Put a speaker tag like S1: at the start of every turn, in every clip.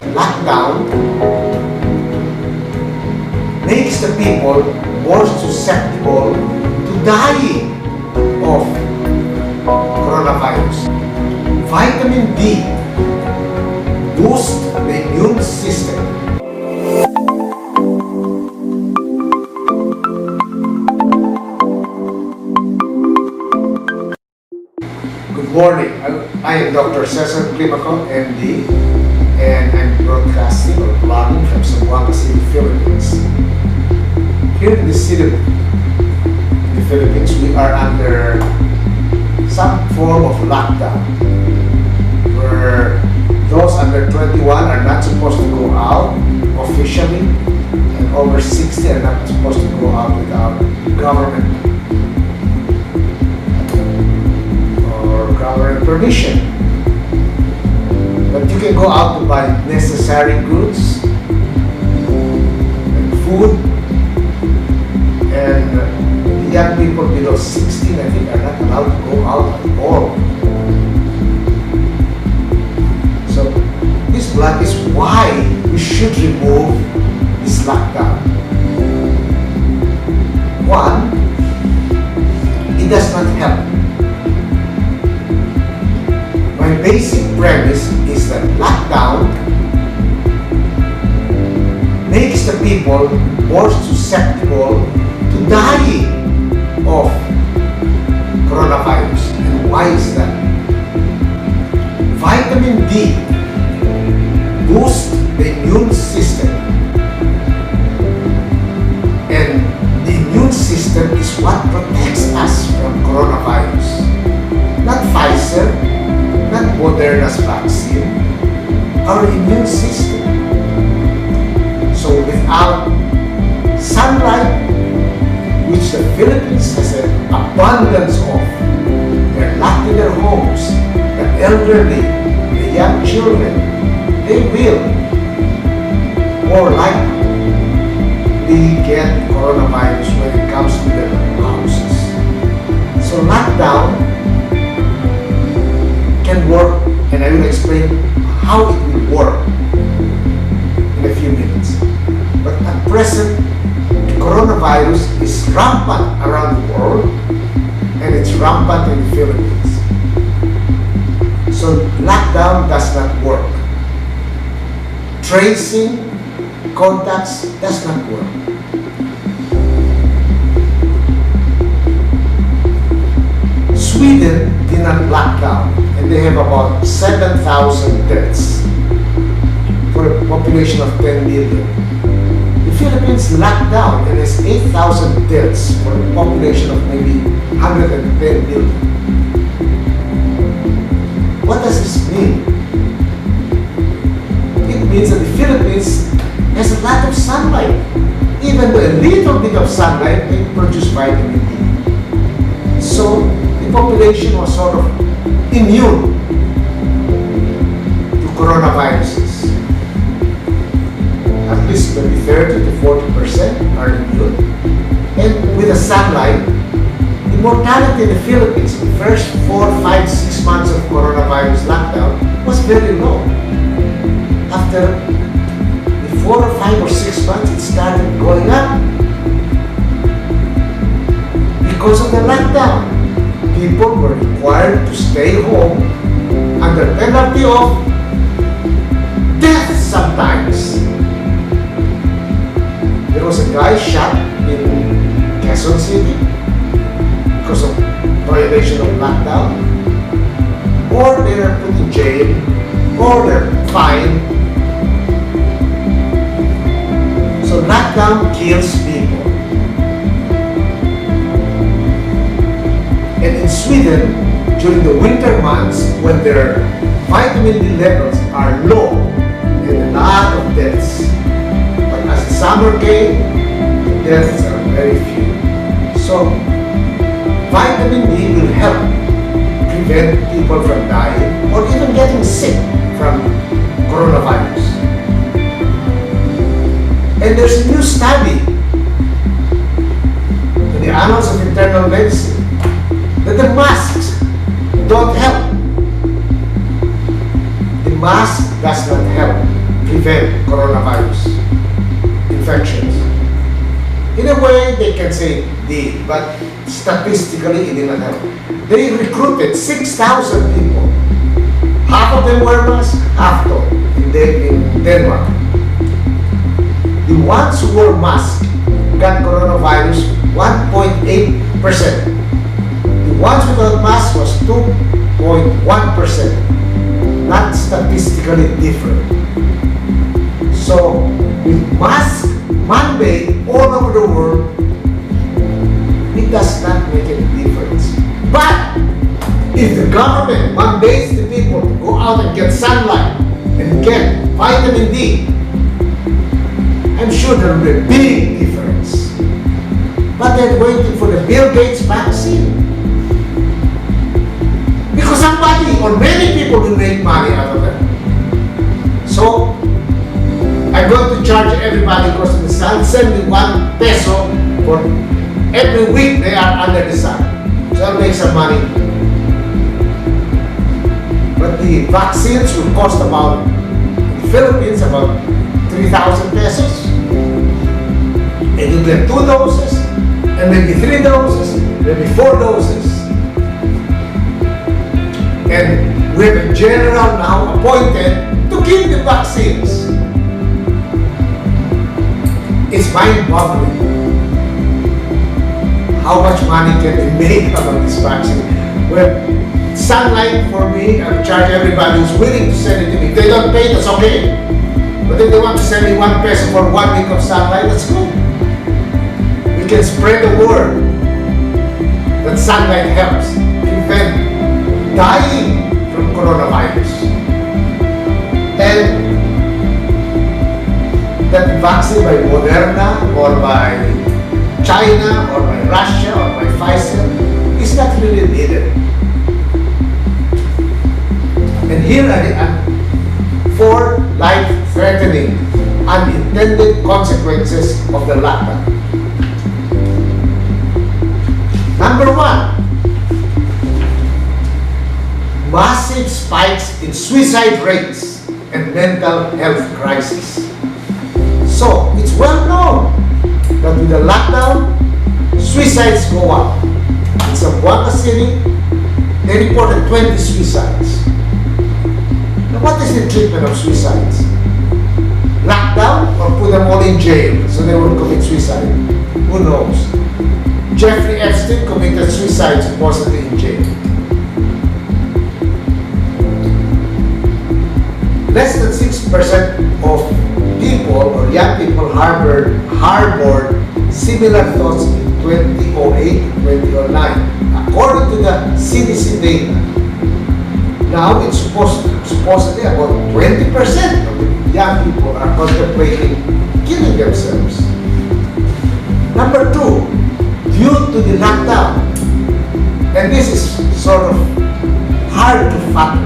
S1: Lockdown makes the people more susceptible to dying of coronavirus. Vitamin D boosts the immune system. Good morning. I am Dr. Cesar Climaco, MD, and I'm broadcasting or vlogging from Zamboanga City, Philippines. Here in the city of the Philippines, we are under some form of lockdown where those under 21 are not supposed to go out officially, and over 60 are not supposed to go out without government permission. But you can go out to buy necessary goods and food, and the young people below 16, I think, are not allowed to go out at all. So this vlog is why we should remove this lockdown. One, it does not help. My basic premise is that lockdown makes the people more susceptible to dying of coronavirus. And why is that? Vitamin D boosts the immune system. And the immune system is what protects us from coronavirus. Not Pfizer, not Moderna's vaccine, our immune system. So without sunlight, which the Philippines has an abundance of, they're locked in their homes, the elderly, the young children, they will more likely get coronavirus when it comes to their houses. So lockdown can work, and I will explain how it will work in a few minutes. But at present, coronavirus is rampant around the world, and it's rampant in the Philippines. So lockdown does not work. Tracing contacts does not work. Sweden did not lock down, and they have about 7,000 deaths for a population of 10 million. The Philippines locked down and has 8,000 deaths for a population of maybe 110 million. What does this mean? It means that the Philippines has a lot of sunlight. Even though a little bit of sunlight can produce vitamin D. So the population was sort of immune to coronaviruses. At least maybe 30 to 40% are immune. And with the sunlight, the mortality in the Philippines in the first 4, 5, 6 months of coronavirus lockdown was very low. After the 4 or 5 or 6 months, it started going up because of the lockdown. People were required to stay home under penalty of death sometimes. There was a guy shot in Quezon City because of violation of lockdown, or they were put in jail, or they're fined. So lockdown kills people. And in Sweden, during the winter months, when their vitamin D levels are low, there are a lot of deaths. But as the summer came, the deaths are very few. So vitamin D will help prevent people from dying or even getting sick from coronavirus. And there's a new study in the Annals of Internal Medicine that the masks don't help. The mask does not help. prevent coronavirus infections. In a way, they can say did, but statistically it did not help. They recruited 6,000 people. Half of them were masks, half don't in Denmark. The ones who wore masks got coronavirus 1.8%. The ones without masks was 2.1%. Not statistically different. So, with mask mandate all over the world, it does not make any difference. But if the government mandates the people to go out and get sunlight and get vitamin D, I'm sure there will be a big difference. But they're waiting for the Bill Gates vaccine. Because somebody or many people will make money out of it. So, I'm going to charge everybody across the sun 71 peso for every week they are under the sun. So I'll make some money. But the vaccines will cost about, in the Philippines, about 3,000 pesos. And you get 2 doses, and maybe 3 doses, maybe 4 doses. And we have a general now appointed to give the vaccines. It's mind-boggling how much money can be made out of this vaccine. Well, sunlight for me, I'll charge everybody who's willing to send it to me. If they don't pay, that's okay. But if they want to send me 1 peso for 1 week of sunlight, that's good. We can spread the word that sunlight helps prevent dying from coronavirus. And that vaccine by Moderna or by China or by Russia or by Pfizer is not really needed. And here are the 4 life-threatening unintended consequences of the lockdown. Number 1, massive spikes in suicide rates and mental health crisis. So, it's well known that with the lockdown, suicides go up. In Zamboanga City, they reported 20 suicides. Now, what is the treatment of suicides? Lockdown or put them all in jail so they will commit suicide? Who knows? Jeffrey Epstein committed suicide supposedly in jail. Less than 6% of people or young people harbored similar thoughts in 2008 and 2009, according to the CDC data. Now it's supposedly about 20% of the young people are contemplating killing themselves. Number 2, due to the lockdown, and this is sort of hard to fathom,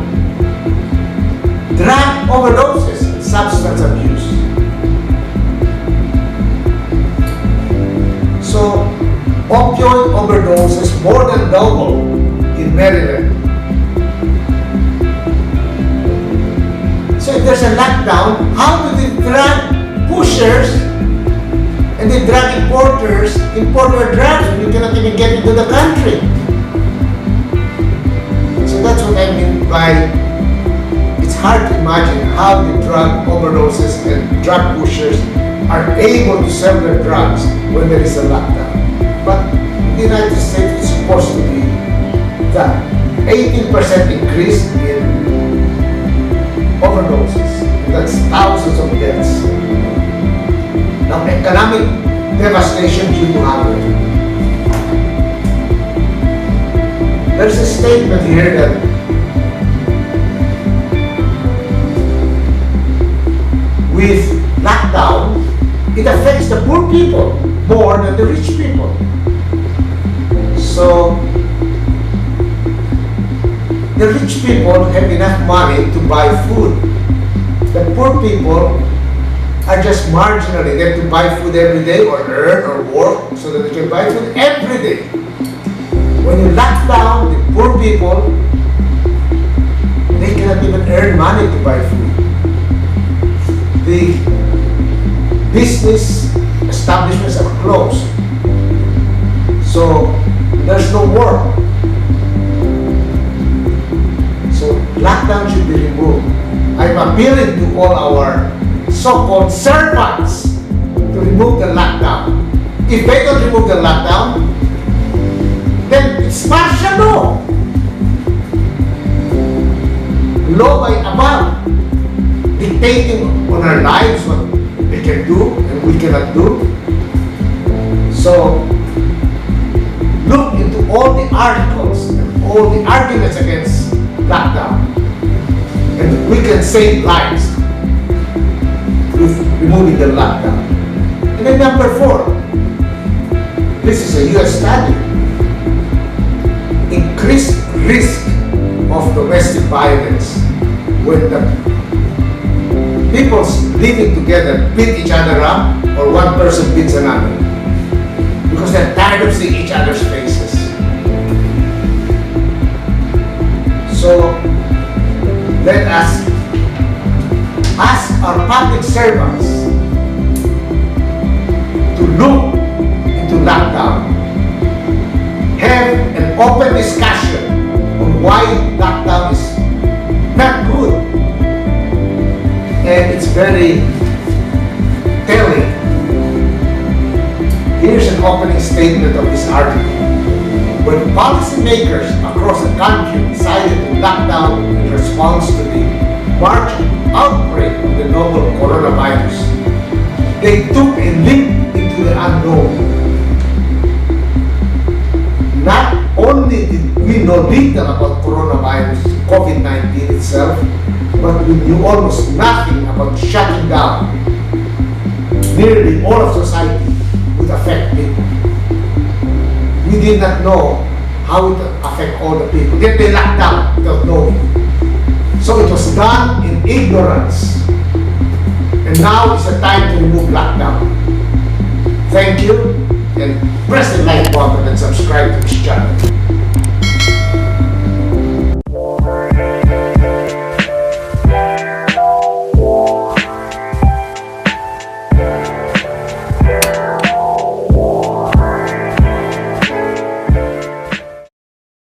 S1: drug overdoses and substance abuse. So, opioid overdoses more than double in Maryland. So if there's a lockdown, how do the drug pushers and the drug importers import their drugs when you cannot even get into the country? So that's what I mean by it's hard to imagine how the drug overdoses and drug pushers are able to sell their drugs when there is a lockdown. But in the United States, it's supposed to be that 18% increase in overdoses. That's thousands of deaths. Now, economic devastation due to hunger. There's a statement here that with lockdown, it affects the poor people more than the rich people. So, the rich people have enough money to buy food. The poor people are just marginally. They have to buy food every day or earn or work so that they can buy food every day. When you lock down the poor people, they cannot even earn money to buy food. business establishments are closed. So there's no work. So lockdown should be removed. I'm appealing to all our so-called servants to remove the lockdown. If they don't remove the lockdown, then it's martial law. Law by above, dictating on our lives what we can do and we cannot do. So look into all the articles and all the arguments against lockdown, and we can save lives with removing the lockdown. And then number 4, this is a US study. Increased risk of domestic violence when the people living together beat each other up, or one person beats another, because they're tired of seeing each other's faces. So let us ask our public servants to look into lockdown, have an open discussion on why lockdown is not good. And it's very telling. Here's an opening statement of this article. When policymakers across the country decided to lock down in response to the March outbreak of the novel coronavirus, they took a leap into the unknown. Not only did we know little about coronavirus, COVID-19 itself, but we knew almost nothing about shutting down nearly all of society would affect people. We did not know how it would affect all the people. Yet they locked down without knowing. So it was done in ignorance. And now is the time to remove lockdown. Thank you, and press the like button and subscribe to the channel.